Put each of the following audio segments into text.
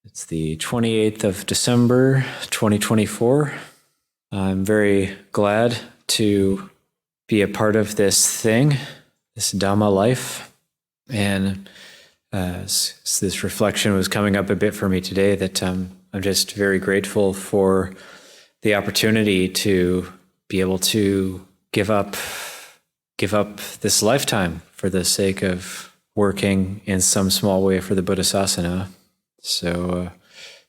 It's the 28th of December, 2024. I'm very glad to be a part of this thing, this Dhamma life. And this reflection was coming up a bit for me today, that I'm just very grateful for the opportunity to be able to give up this lifetime for the sake of working in some small way for the Buddhasasana. So,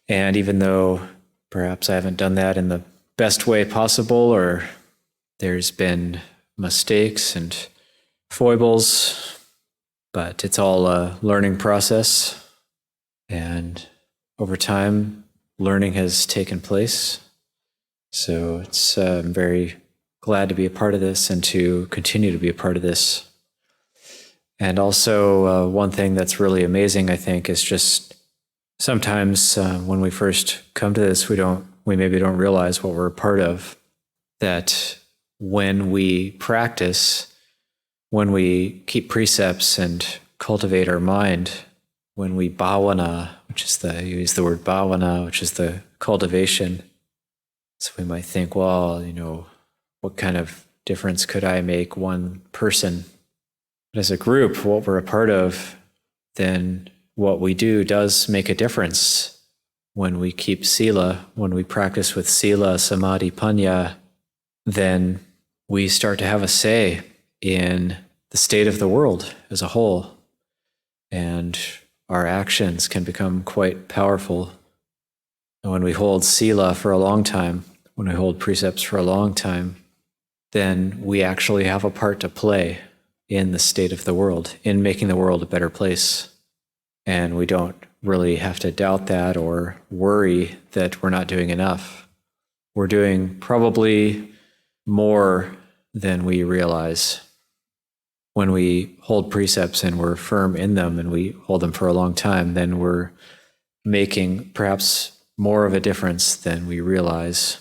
and even though perhaps I haven't done that in the best way possible, or there's been mistakes and foibles, but it's all a learning process. And over time, learning has taken place. So it's I'm very glad to be a part of this and to continue to be a part of this. And also one thing that's really amazing, I think, is just sometimes when we first come to this, we maybe don't realize what we're a part of. That when we practice, when we keep precepts and cultivate our mind, when we bhavana, you use the word bhavana, which is the cultivation. So we might think, well, what kind of difference could I make one person? But as a group, what we're a part of, then what we do does make a difference. When we keep sila, when we practice with sila, samadhi, panya, then we start to have a say in the state of the world as a whole. And our actions can become quite powerful. And when we hold sila for a long time, when we hold precepts for a long time, then we actually have a part to play in the state of the world, in making the world a better place. And we don't really have to doubt that or worry that we're not doing enough. We're doing probably more than we realize. When we hold precepts and we're firm in them and we hold them for a long time, then we're making perhaps more of a difference than we realize.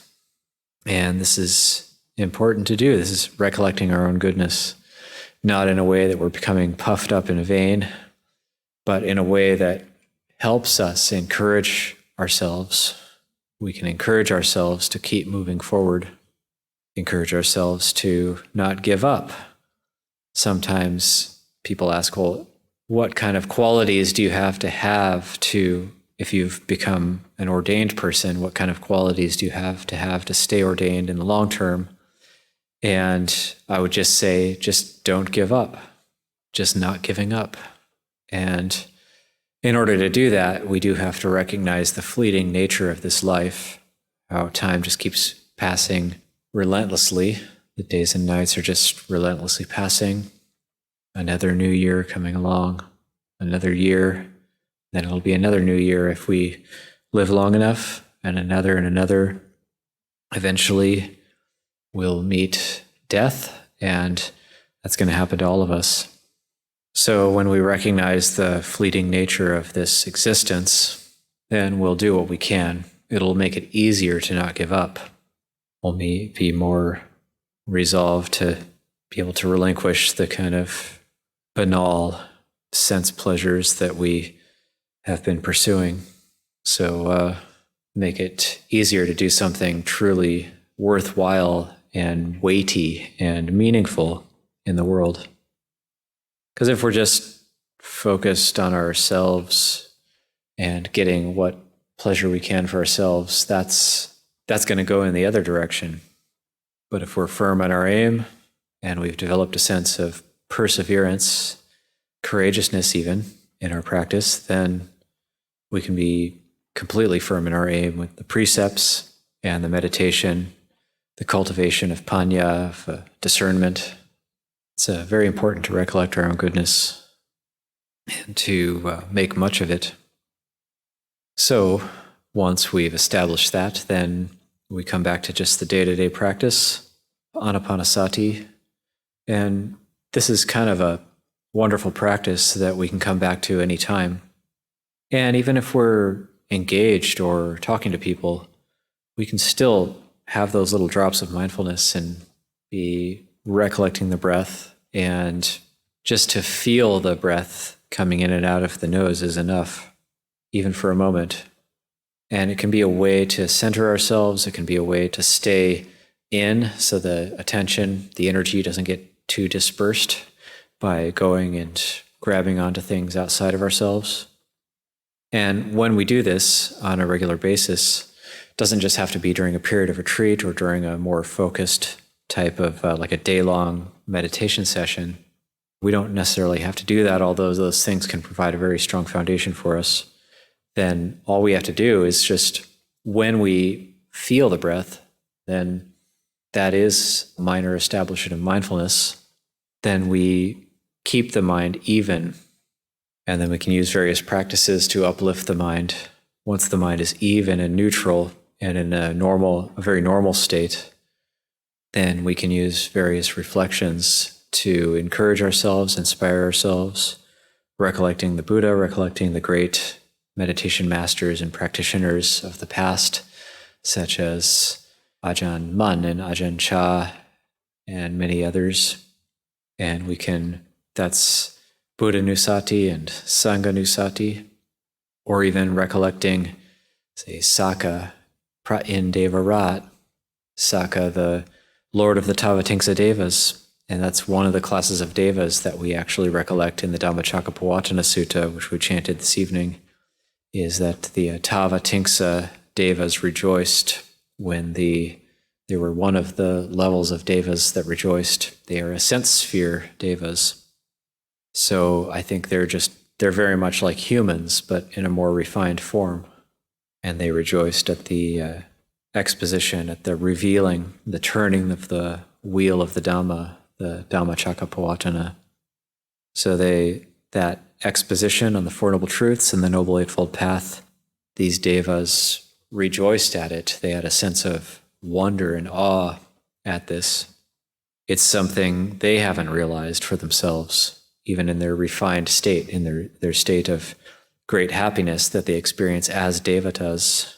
And this is important to do. This is recollecting our own goodness, not in a way that we're becoming puffed up and vain, but in a way that helps us encourage ourselves. We can encourage ourselves to keep moving forward, encourage ourselves to not give up. Sometimes people ask, well, what kind of qualities do you have to, if you've become an ordained person, what kind of qualities do you have to stay ordained in the long term? And I would just say, just don't give up, just not giving up. And in order to do that, we do have to recognize the fleeting nature of this life, how time just keeps passing relentlessly. The days and nights are just relentlessly passing. Another new year coming along, another year, then it'll be another new year if we live long enough, and another. Eventually, we'll meet death, and that's going to happen to all of us. So when we recognize the fleeting nature of this existence, then we'll do what we can. It'll make it easier to not give up. We'll be more resolved to be able to relinquish the kind of banal sense pleasures that we have been pursuing. So make it easier to do something truly worthwhile and weighty and meaningful in the world. Because if we're just focused on ourselves and getting what pleasure we can for ourselves, that's going to go in the other direction. But if we're firm on our aim and we've developed a sense of perseverance, courageousness even in our practice, then we can be completely firm in our aim with the precepts and the meditation, the cultivation of panya, of discernment. It's very important to recollect our own goodness and to make much of it. So once we've established that, then we come back to just the day-to-day practice, anapanasati. And this is kind of a wonderful practice that we can come back to any time. And even if we're engaged or talking to people, we can still have those little drops of mindfulness and be recollecting the breath, and just to feel the breath coming in and out of the nose is enough, even for a moment. And it can be a way to center ourselves. It can be a way to stay in so the attention, the energy doesn't get too dispersed by going and grabbing onto things outside of ourselves. And when we do this on a regular basis, it doesn't just have to be during a period of retreat or during a more focused type of like a day-long meditation session. We don't necessarily have to do that, although those things can provide a very strong foundation for us. Then all we have to do is just, when we feel the breath, then that is minor establishment of mindfulness. Then we keep the mind even, and then we can use various practices to uplift the mind. Once the mind is even and neutral and in a very normal state, then we can use various reflections to encourage ourselves, inspire ourselves, recollecting the Buddha, recollecting the great meditation masters and practitioners of the past, such as Ajahn Mun and Ajahn Chah and many others. And that's Buddha Nusati and Sangha Nusati, or even recollecting, say, Saka Prain Devarat, Saka, the Lord of the Tavatimsa Devas. And that's one of the classes of devas that we actually recollect in the Dhammacakkappavattana Sutta, which we chanted this evening, is that the Tavatimsa devas rejoiced when they were one of the levels of devas that rejoiced. They are a sense sphere devas. So I think they're very much like humans, but in a more refined form. And they rejoiced at the exposition, at the revealing, the turning of the wheel of the Dhamma, the Dhammacakkappavattana. So that exposition on the Four Noble Truths and the Noble Eightfold Path, these devas rejoiced at it. They had a sense of wonder and awe at this. It's something they haven't realized for themselves, even in their refined state, in their state of great happiness that they experience as devatas.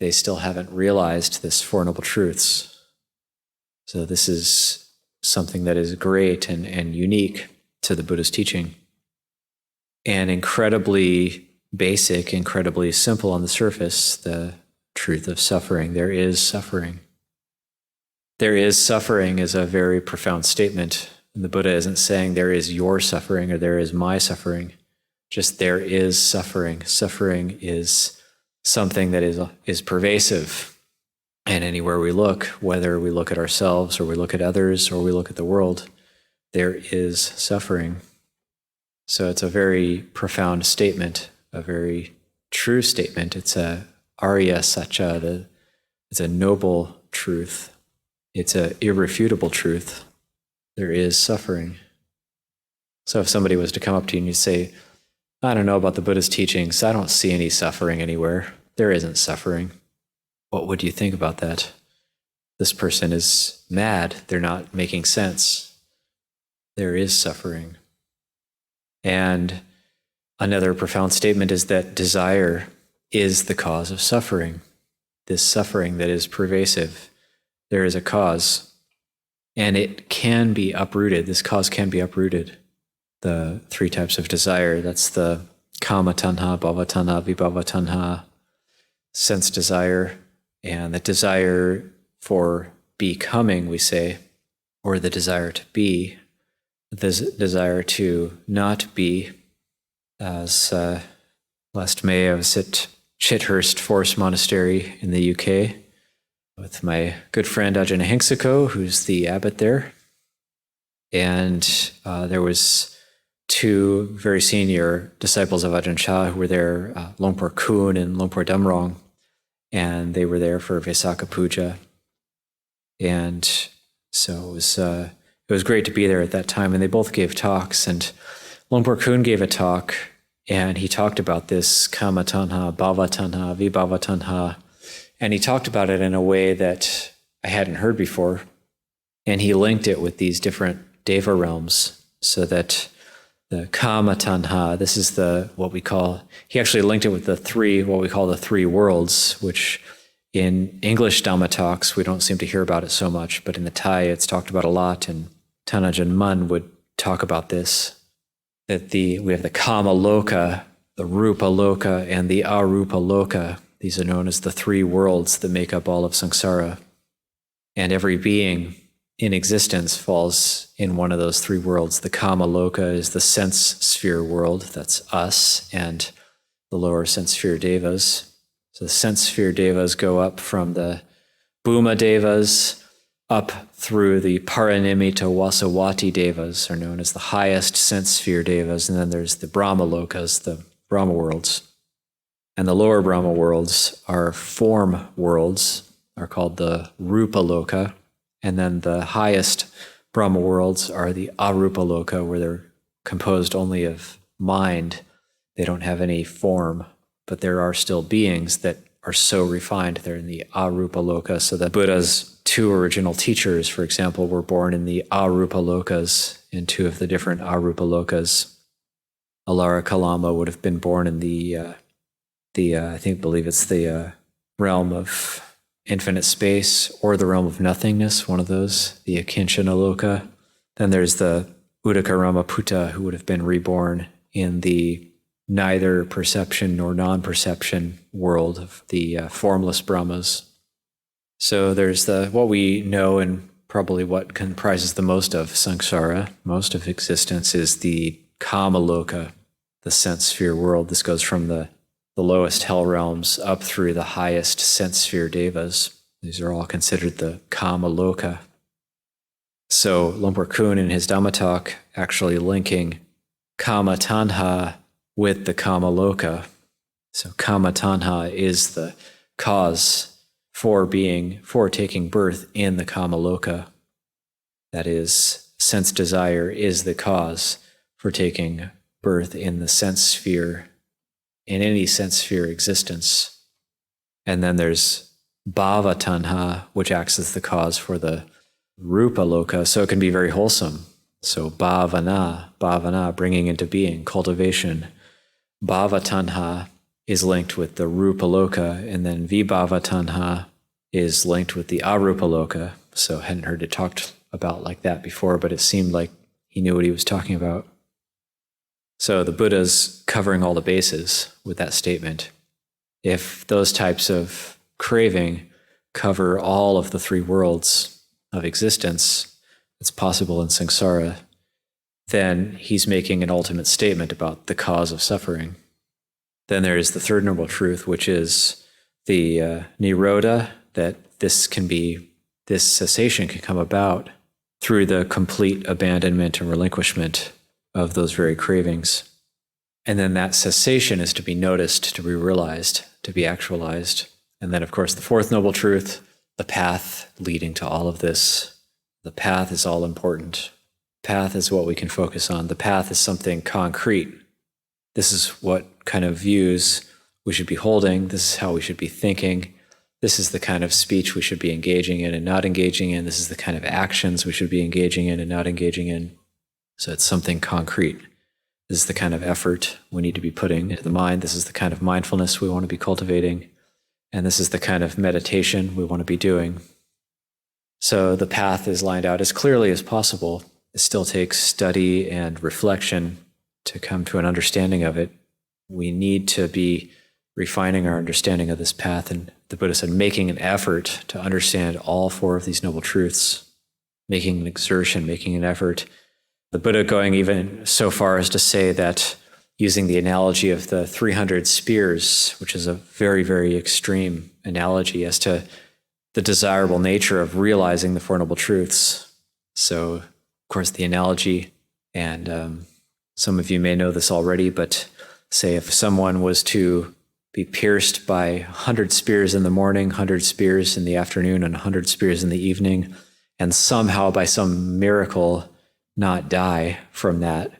They still haven't realized this Four Noble Truths. So this is something that is great and unique to the Buddha's teaching, and incredibly basic, incredibly simple on the surface, the truth of suffering. There is suffering. There is suffering is a very profound statement. And the Buddha isn't saying there is your suffering or there is my suffering. Just there is suffering. Suffering is something that is pervasive. And anywhere we look, whether we look at ourselves or we look at others or we look at the world, there is suffering. So it's a very profound statement, a very true statement. It's a Arya Satya, it's a noble truth. It's an irrefutable truth. There is suffering. So if somebody was to come up to you and you say, I don't know about the Buddha's teachings, I don't see any suffering anywhere. There isn't suffering. What would you think about that? This person is mad. They're not making sense. There is suffering. And another profound statement is that desire is the cause of suffering. This suffering that is pervasive, there is a cause, and it can be uprooted. This cause can be uprooted. The three types of desire, that's the kama tanha, bhava tanha, vibhava tanha, sense desire, and the desire for becoming, we say, or the desire to be, the desire to not be. As last May I was at Chithurst Forest Monastery in the UK with my good friend Ajahn Nyaniko, who's the abbot there. And there was two very senior disciples of Ajahn Chah who were there, Longpo Kun and Longpo Damrong, and they were there for Vaisakha Puja. And so it was great to be there at that time, and they both gave talks, and Longpo Kun gave a talk, and he talked about this kama tanha, bhava tanha, vibhava tanha, and he talked about it in a way that I hadn't heard before, and he linked it with these different deva realms, so that the kama tanha, this is he actually linked it with what we call the three worlds, which in English Dhamma talks, we don't seem to hear about it so much, but in the Thai, it's talked about a lot, and Ajahn Mun would talk about this, that we have the kama loka, the rupa loka, and the arupa loka. These are known as the three worlds that make up all of samsara. And every being in existence falls in one of those three worlds. The kama loka is the sense sphere world, that's us, and the lower sense sphere devas. So the sense sphere devas go up from the Bhuma devas up through the Paranimita Vasawati devas, are known as the highest sense sphere devas, and then there's the Brahma lokas, the Brahma worlds. And the lower Brahma worlds are form worlds, are called the Rupa loka, and then the highest Brahma worlds are the Arupa loka, where they're composed only of mind. They don't have any form, but there are still beings that are so refined. They're in the Arupa loka. So the Buddha's two original teachers, for example, were born in the Arupa lokas, in two of the different Arupa lokas. Alara Kalama would have been born in the believe it's the realm of infinite space, or the realm of nothingness, one of those, the Akinchana loka. Then there's the Uddaka Ramaputta, who would have been reborn in the neither perception nor non-perception world of the formless Brahmas. So there's what we know, and probably what comprises the most of samsara, most of existence, is the kama loka, the sense sphere world. This goes from the lowest hell realms up through the highest sense sphere devas. These are all considered the kama loka. So Lumpur Kun in his Dhamma talk actually linking kama tanha with the kama loka. So kama tanha is the cause for taking birth in the kama loka. That is, sense desire is the cause for taking birth in the sense sphere, in any sense sphere existence. And then there's bhava tanha, which acts as the cause for the rupa loka, so it can be very wholesome. So bhavana, bringing into being, cultivation. Bhava tanha is linked with the rupa loka, and then vibhava tanha is linked with the arupa loka. So I hadn't heard it talked about like that before, but it seemed like he knew what he was talking about. So the Buddha's covering all the bases with that statement. If those types of craving cover all of the three worlds of existence that's possible in samsara, then he's making an ultimate statement about the cause of suffering. Then there is the third noble truth, which is the nirodha, that this cessation can come about through the complete abandonment and relinquishment of those very cravings. And then that cessation is to be noticed, to be realized, to be actualized. And then, of course, the fourth noble truth, the path leading to all of this. The path is all important. Path is what we can focus on. The path is something concrete. This is what kind of views we should be holding. This is how we should be thinking. This is the kind of speech we should be engaging in and not engaging in. This is the kind of actions we should be engaging in and not engaging in. So it's something concrete. This is the kind of effort we need to be putting into the mind. This is the kind of mindfulness we want to be cultivating. And this is the kind of meditation we want to be doing. So the path is lined out as clearly as possible. It still takes study and reflection to come to an understanding of it. We need to be refining our understanding of this path. And the Buddha said, making an effort to understand all four of these noble truths, making an exertion, making an effort. The Buddha going even so far as to say that, using the analogy of the 300 spears, which is a very, very extreme analogy as to the desirable nature of realizing the Four Noble Truths. So, of course, the analogy, and some of you may know this already, but say if someone was to be pierced by 100 spears in the morning, 100 spears in the afternoon, and 100 spears in the evening, and somehow by some miracle not die from that,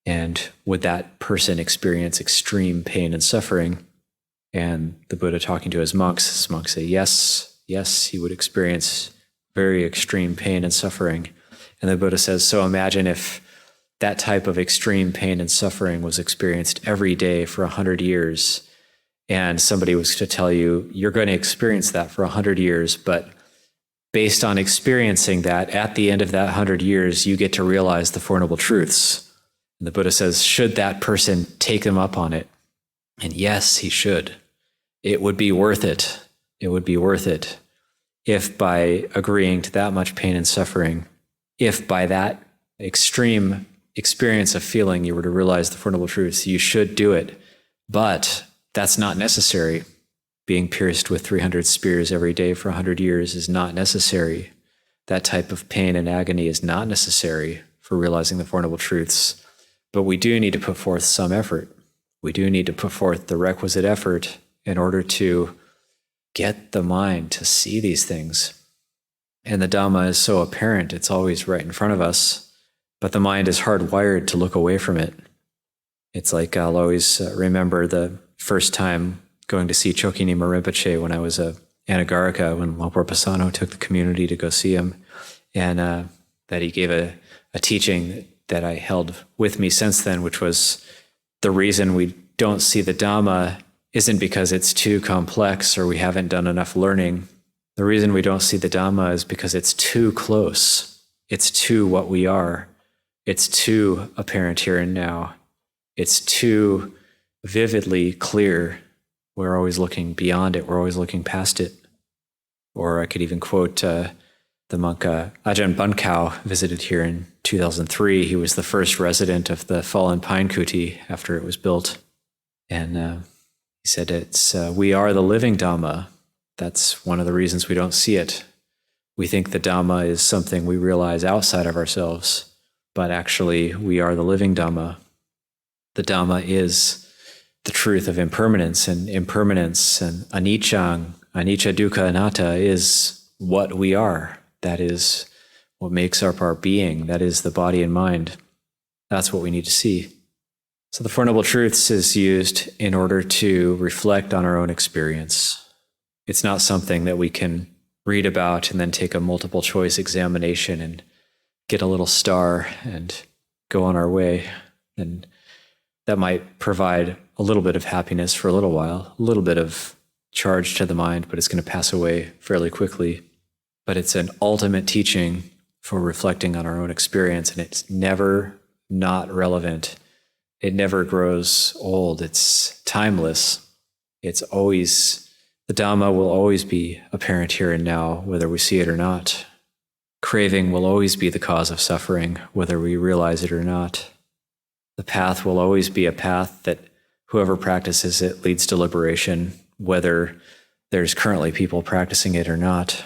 and would that person experience extreme pain and suffering? And the Buddha talking to his monks say, yes, he would experience very extreme pain and suffering. And the Buddha says, so imagine if that type of extreme pain and suffering was experienced every day for 100 years, and somebody was to tell you, you're going to experience that for 100 years, but based on experiencing that, at the end of that 100 years, you get to realize the Four Noble Truths. And the Buddha says, should that person take them up on it? And yes, he should. it would be worth it. It would be worth it if by agreeing to that much pain and suffering, if by that extreme experience of feeling you were to realize the Four Noble Truths, you should do it. But that's not necessary. Being pierced with 300 spears every day for 100 years is not necessary. That type of pain and agony is not necessary for realizing the Four Noble Truths. But we do need to put forth some effort. We do need to put forth the requisite effort in order to get the mind to see these things. And the Dhamma is so apparent, it's always right in front of us, but the mind is hardwired to look away from it. It's like I'll always remember the first time going to see Chokyinima Rinpoche when I was a Anagarika, when Lopor Pasano took the community to go see him, and that he gave a teaching that I held with me since then, which was the reason we don't see the Dhamma isn't because it's too complex or we haven't done enough learning. The reason we don't see the Dhamma is because it's too close. It's too what we are. It's too apparent here and now. It's too vividly clear. We're always looking beyond it. We're always looking past it. Or I could even quote the monk Ajahn Bunkau, visited here in 2003. He was the first resident of the fallen pine kuti after it was built. And he said, we are the living Dhamma. That's one of the reasons we don't see it. We think the Dhamma is something we realize outside of ourselves, but actually we are the living Dhamma. The Dhamma is the truth of impermanence and anicca dukkha anatta is what we are. That is what makes up our being. That is the body and mind. That's what we need to see. So the Four Noble Truths is used in order to reflect on our own experience. It's not something that we can read about and then take a multiple choice examination and get a little star and go on our way. And that might provide a little bit of happiness for a little while, a little bit of charge to the mind, but it's going to pass away fairly quickly. But it's an ultimate teaching for reflecting on our own experience, and it's never not relevant. It never grows old. It's timeless. It's always, the Dhamma will always be apparent here and now, whether we see it or not. Craving will always be the cause of suffering, whether we realize it or not. The path will always be a path that whoever practices it leads to liberation, whether there's currently people practicing it or not.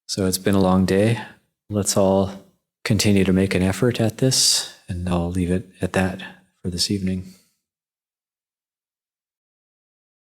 So it's been a long day. Let's all continue to make an effort at this, and I'll leave it at that for this evening.